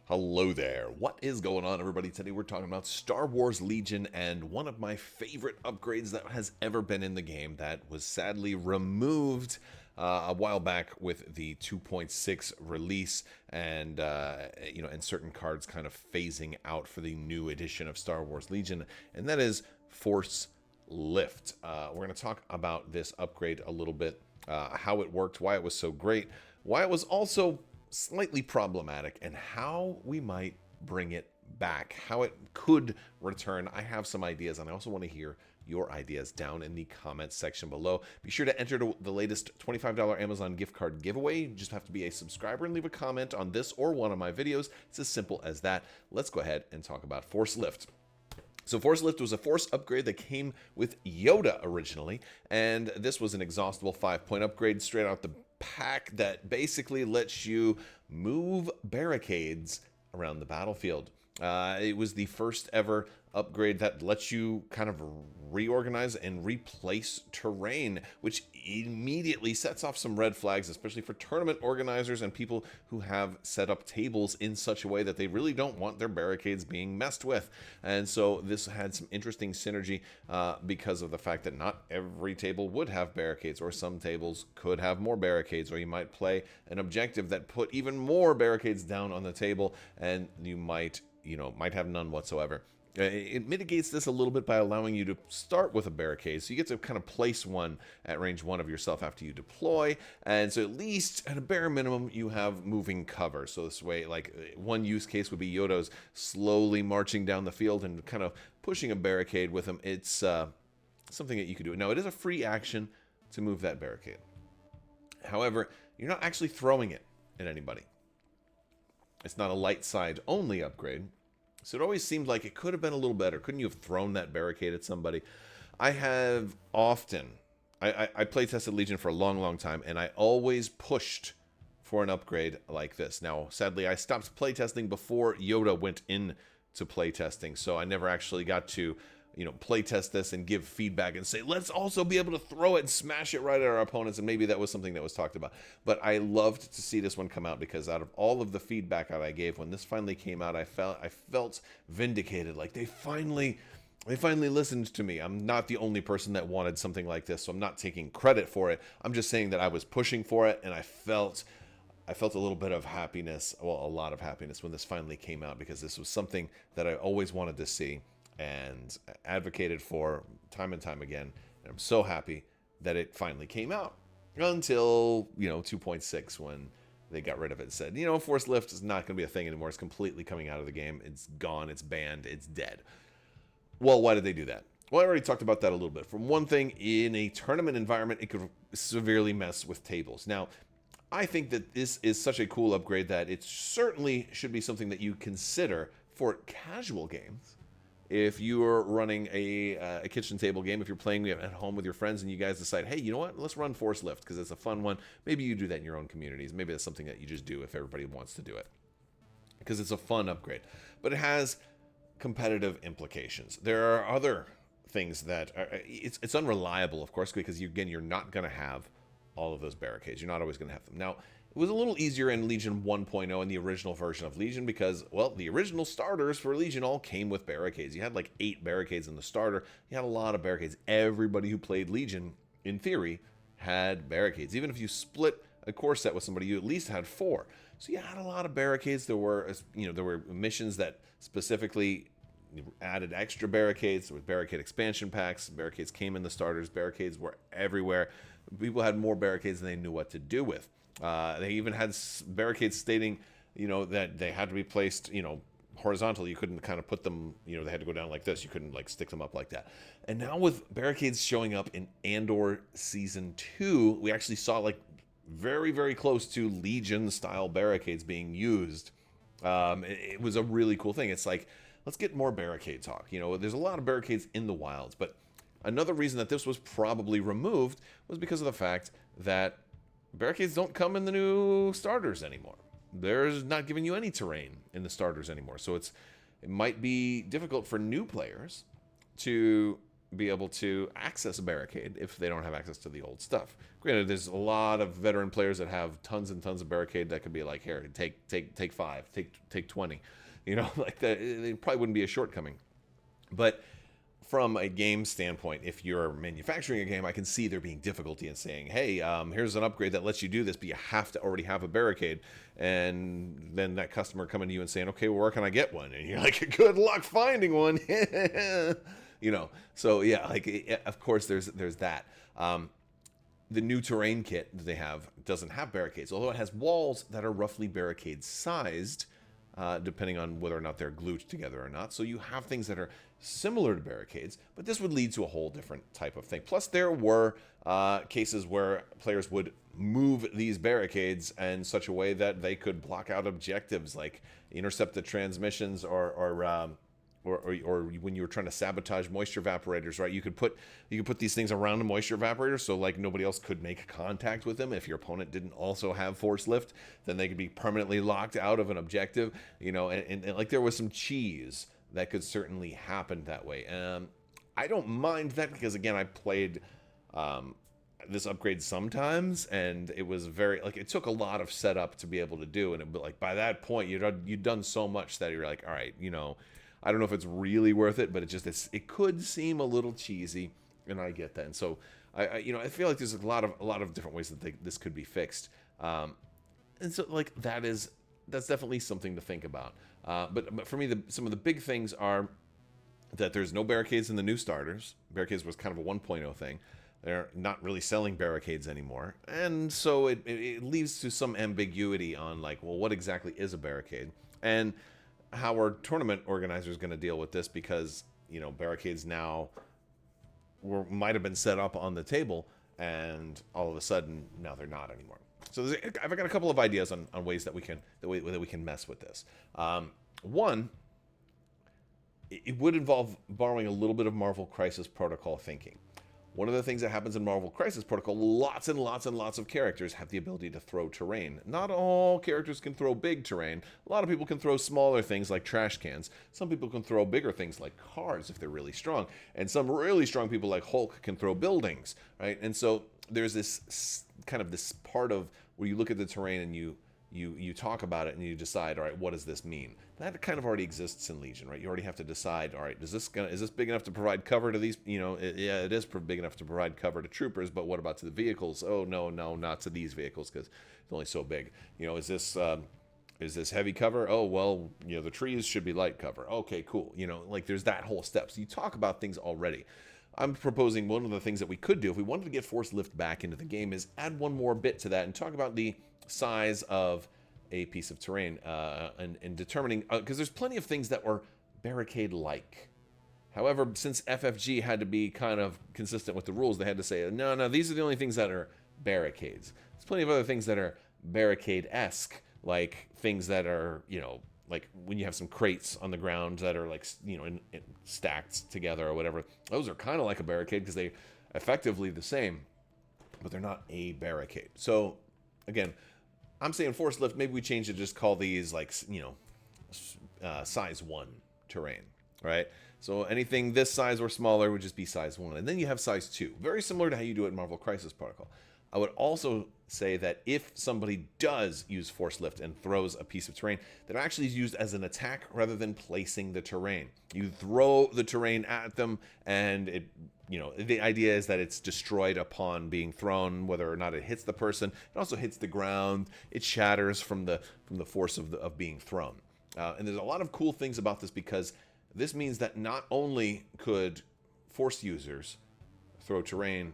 Hello there. What is going on, everybody? Today we're talking about Star Wars Legion and one of my favorite upgrades that has ever been in the game that was sadly removed a while back with the 2.6 release and certain cards kind of phasing out for the new edition of Star Wars Legion, and that is Force Lift. We're going to talk about this upgrade a little bit, how it worked, why it was so great, why it was also slightly problematic, and how we might bring it back, how it could return. I have some ideas, and I also want to hear your ideas down in the comments section below. Be sure to enter the latest $25 Amazon gift card giveaway. You just have to be a subscriber and leave a comment on this or one of my videos. It's as simple as that. Let's go ahead and talk about Force Lift. So Force Lift was a Force upgrade that came with Yoda originally, and this was an exhaustible 5-point upgrade straight out the pack that basically lets you move barricades around the battlefield. It was the first ever upgrade that lets you kind of reorganize and replace terrain, which immediately sets off some red flags, especially for tournament organizers and people who have set up tables in such a way that they really don't want their barricades being messed with. And so this had some interesting synergy because of the fact that not every table would have barricades, or some tables could have more barricades, or you might play an objective that put even more barricades down on the table, and you might have none whatsoever. It mitigates this a little bit by allowing you to start with a barricade, so you get to kind of place one at range 1 of yourself after you deploy, and so at least at a bare minimum you have moving cover. So this way, like, one use case would be Yoda's slowly marching down the field and kind of pushing a barricade with him. It's something that you could do. Now, it is a free action to move that barricade. However, you're not actually throwing it at anybody. It's not a light side only upgrade. So it always seemed like it could have been a little better. Couldn't you have thrown that barricade at somebody? I have often, I play tested Legion for a long time, and I always pushed for an upgrade like this. Now, sadly, I stopped playtesting before Yoda went into playtesting, so I never actually got to playtest this and give feedback and say, let's also be able to throw it and smash it right at our opponents, and maybe that was something that was talked about. But I loved to see this one come out, because out of all of the feedback that I gave when this finally came out, I felt vindicated. Like, they finally listened to me. I'm not the only person that wanted something like this, so I'm not taking credit for it. I'm just saying that I was pushing for it, and I felt a little bit of happiness, well, a lot of happiness when this finally came out, because this was something that I always wanted to see and advocated for time and time again. And I'm so happy that it finally came out, until 2.6, when they got rid of it and said, Force Lift is not going to be a thing anymore. It's completely coming out of the game. It's gone. It's banned. It's dead. Well, why did they do that? Well, I already talked about that a little bit. From one thing, in a tournament environment, it could severely mess with tables. Now, I think that this is such a cool upgrade that it certainly should be something that you consider for casual games. If you're running a kitchen table game, if you're playing at home with your friends and you guys decide, hey, you know what, let's run Force Lift because it's a fun one. Maybe you do that in your own communities. Maybe that's something that you just do if everybody wants to do it, because it's a fun upgrade. But it has competitive implications. There are other things that it's unreliable, of course, because you're not going to have all of those barricades. You're not always going to have them. Now, it was a little easier in Legion 1.0 in the original version of Legion, because, well, the original starters for Legion all came with barricades. You had like 8 barricades in the starter. You had a lot of barricades. Everybody who played Legion, in theory, had barricades. Even if you split a core set with somebody, you at least had 4. So you had a lot of barricades. There were missions that specifically added extra barricades. There was barricade expansion packs. Barricades came in the starters. Barricades were everywhere. People had more barricades than they knew what to do with. They even had barricades stating, that they had to be placed, horizontally. You couldn't kind of put them, they had to go down like this. You couldn't like stick them up like that. And now with barricades showing up in Andor Season 2, we actually saw like very, very close to Legion style barricades being used. It was a really cool thing. It's like, let's get more barricade talk. There's a lot of barricades in the wilds, but another reason that this was probably removed was because of the fact that barricades don't come in the new starters anymore. There's not giving you any terrain in the starters anymore. So it might be difficult for new players to be able to access a barricade if they don't have access to the old stuff. Granted, there's a lot of veteran players that have tons and tons of barricade that could be like, here, take 5, take 20. You know, like that. It probably wouldn't be a shortcoming. But from a game standpoint, if you're manufacturing a game, I can see there being difficulty in saying, hey, here's an upgrade that lets you do this, but you have to already have a barricade. And then that customer coming to you and saying, okay, well, where can I get one? And you're like, good luck finding one. You know, so yeah, like, of course, there's that. The new terrain kit that they have doesn't have barricades, although it has walls that are roughly barricade sized, depending on whether or not they're glued together or not. So you have things that are similar to barricades, but this would lead to a whole different type of thing. Plus, there were cases where players would move these barricades in such a way that they could block out objectives, like intercept the transmissions, or when you were trying to sabotage moisture evaporators, right? You could put these things around a moisture evaporator, so like nobody else could make contact with them. If your opponent didn't also have force lift, then they could be permanently locked out of an objective. You know, and like there was some cheese that could certainly happen that way. I don't mind that because, again, I played this upgrade sometimes, and it was very, like, it took a lot of setup to be able to do, and but like by that point you'd done so much that you're like, all right, you know, I don't know if it's really worth it, but it could seem a little cheesy, and I get that. And so I feel like there's a lot of different ways that this could be fixed, and so like that's definitely something to think about. But for me, some of the big things are that there's no barricades in the new starters. Barricades was kind of a 1.0 thing. They're not really selling barricades anymore, and so it leads to some ambiguity on like, well, what exactly is a barricade, and how are tournament organizers going to deal with this, because, you know, barricades now might have been set up on the table, and all of a sudden now they're not anymore. So I've got a couple of ideas on ways that we can mess with this. One, it would involve borrowing a little bit of Marvel Crisis Protocol thinking. One of the things that happens in Marvel Crisis Protocol, lots and lots and lots of characters have the ability to throw terrain. Not all characters can throw big terrain. A lot of people can throw smaller things like trash cans. Some people can throw bigger things like cars if they're really strong. And some really strong people like Hulk can throw buildings, right? And so there's this kind of this part of where you look at the terrain and you talk about it and you decide, all right, what does this mean? That kind of already exists in Legion, right? You already have to decide, all right, is this big enough to provide cover to these? You know, yeah, it is big enough to provide cover to troopers, but what about to the vehicles? Oh, no, not to these vehicles because it's only so big. You know, is this heavy cover? Oh, well, you know, the trees should be light cover. Okay, cool. You know, like there's that whole step. So you talk about things already. I'm proposing one of the things that we could do if we wanted to get force lift back into the game is add one more bit to that and talk about the size of a piece of terrain and determining, because there's plenty of things that were barricade-like. However, since FFG had to be kind of consistent with the rules, they had to say, no, these are the only things that are barricades. There's plenty of other things that are barricade-esque, like things that are, you know, like when you have some crates on the ground that are like, you know, stacked together or whatever. Those are kind of like a barricade because they're effectively the same, but they're not a barricade. So, again, I'm saying force lift, maybe we change it, just call these like, you know, size 1 terrain, right? So anything this size or smaller would just be size 1. And then you have size 2, very similar to how you do it in Marvel Crisis Protocol. I would also say that if somebody does use force lift and throws a piece of terrain, that actually is used as an attack rather than placing the terrain. You throw the terrain at them, and it, you know, the idea is that it's destroyed upon being thrown, whether or not it hits the person. It also hits the ground. It shatters from the force of being thrown. And there's a lot of cool things about this, because this means that not only could force users throw terrain,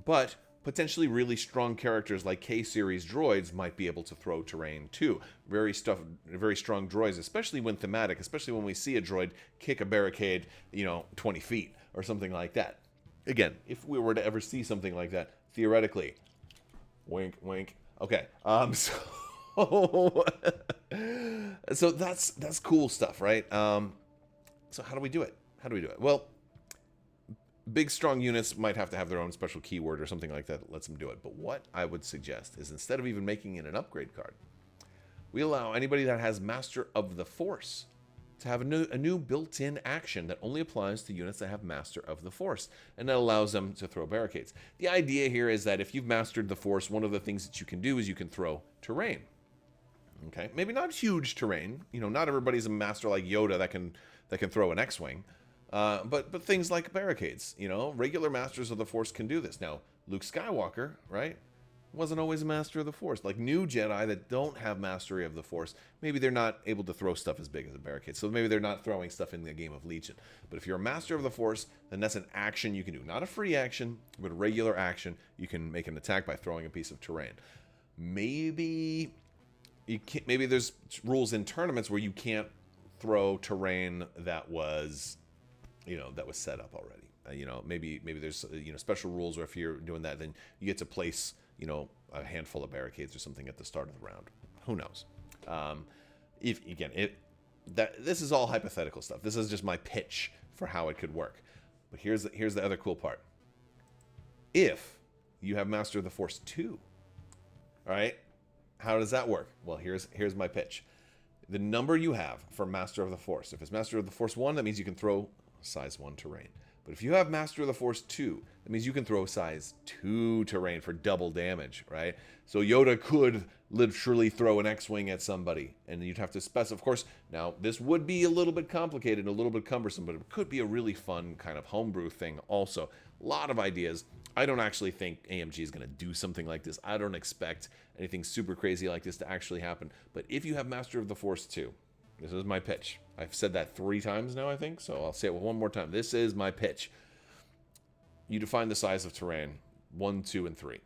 but potentially really strong characters like K-series droids might be able to throw terrain too. Very strong droids, especially when thematic, especially when we see a droid kick a barricade, you know, 20 feet or something like that. Again, if we were to ever see something like that, theoretically, wink, wink. Okay, so that's cool stuff, right? So how do we do it? Well, big, strong units might have to have their own special keyword or something like that lets them do it. But what I would suggest is, instead of even making it an upgrade card, we allow anybody that has Master of the Force to have a new built-in action that only applies to units that have Master of the Force, and that allows them to throw barricades. The idea here is that if you've mastered the Force, one of the things that you can do is you can throw terrain. Okay, maybe not huge terrain. You know, not everybody's a master like Yoda that can throw an X-wing, but things like barricades. You know, regular masters of the Force can do this. Now, Luke Skywalker, right, wasn't always a master of the Force. Like new Jedi that don't have mastery of the Force, maybe they're not able to throw stuff as big as a barricade. So maybe they're not throwing stuff in the game of Legion. But if you're a master of the Force, then that's an action you can do. Not a free action, but a regular action. You can make an attack by throwing a piece of terrain. Maybe maybe there's rules in tournaments where you can't throw terrain that was, you know, that was set up already. You know, maybe there's, you know, special rules where if you're doing that, then you get to place, you know, a handful of barricades or something at the start of the round. Who knows? This is all hypothetical stuff. This is just my pitch for how it could work. But here's the other cool part. If you have Master of the Force 2, all right, how does that work? Well, here's my pitch. The number you have for Master of the Force. If it's Master of the Force 1, that means you can throw size 1 terrain. But if you have Master of the Force 2, that means you can throw size 2 terrain for double damage, right? So Yoda could literally throw an X-Wing at somebody, and you'd have to specify. Of course, now, this would be a little bit complicated and a little bit cumbersome, but it could be a really fun kind of homebrew thing also. A lot of ideas. I don't actually think AMG is going to do something like this. I don't expect anything super crazy like this to actually happen. But if you have Master of the Force 2, this is my pitch. I've said that 3 times now, I think, so I'll say it one more time. This is my pitch. You define the size of terrain, 1, 2, and 3.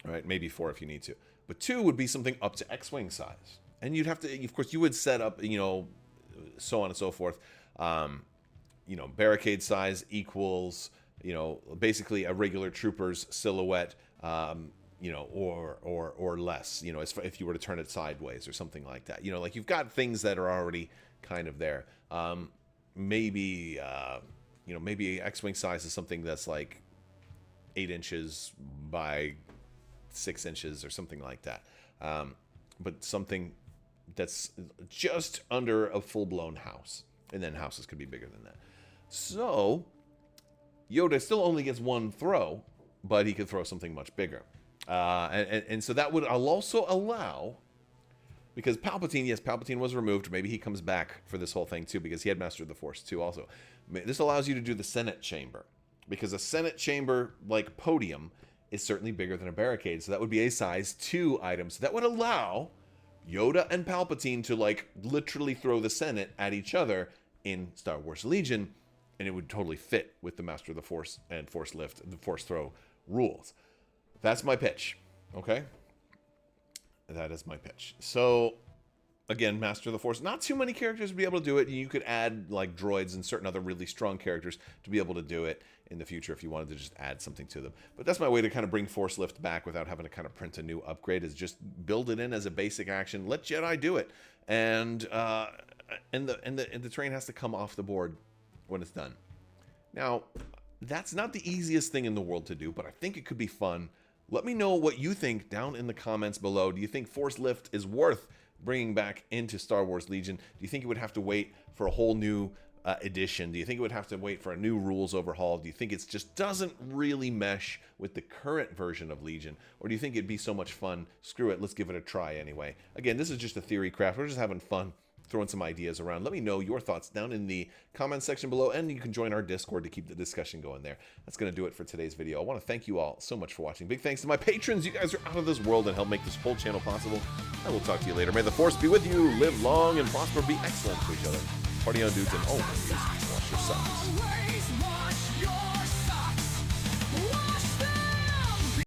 All right, maybe 4 if you need to. But 2 would be something up to X-Wing size. And you'd have to, of course, you would set up, you know, so on and so forth. You know, barricade size equals, you know, basically a regular trooper's silhouette, you know, or less, you know, if you were to turn it sideways or something like that. You know, like you've got things that are already kind of there. Maybe, you know, maybe X-Wing size is something that's like 8 inches by 6 inches or something like that. But something that's just under a full-blown house. And then houses could be bigger than that. So Yoda still only gets 1 throw, but he could throw something much bigger. And so that would also allow, because Palpatine, yes, Palpatine was removed. Maybe he comes back for this whole thing too, because he had Master of the Force too also. This allows you to do the Senate chamber, because a Senate chamber like podium is certainly bigger than a barricade. So that would be a size 2 item. So that would allow Yoda and Palpatine to like literally throw the Senate at each other in Star Wars Legion. And it would totally fit with the Master of the Force and Force Lift, the Force Throw rules. That's my pitch, okay? That is my pitch. So, again, Master of the Force. Not too many characters would be able to do it. You could add, like, droids and certain other really strong characters to be able to do it in the future if you wanted to just add something to them. But that's my way to kind of bring Force Lift back without having to kind of print a new upgrade, is just build it in as a basic action. Let Jedi do it. And the terrain has to come off the board when it's done. Now, that's not the easiest thing in the world to do, but I think it could be fun. Let me know what you think down in the comments below. Do you think Force Lift is worth bringing back into Star Wars Legion? Do you think it would have to wait for a whole new edition? Do you think it would have to wait for a new rules overhaul? Do you think it just doesn't really mesh with the current version of Legion? Or do you think it'd be so much fun? Screw it, let's give it a try anyway. Again, this is just a theory craft. We're just having fun, throwing some ideas around. Let me know your thoughts down in the comment section below, and you can join our Discord to keep the discussion going there. That's going to do it for today's video. I want to thank you all so much for watching. Big thanks to my patrons. You guys are out of this world and help make this whole channel possible. I will talk to you later. May the Force be with you. Live long and prosper. Be excellent to each other. Party on, dudes, and always wash your socks.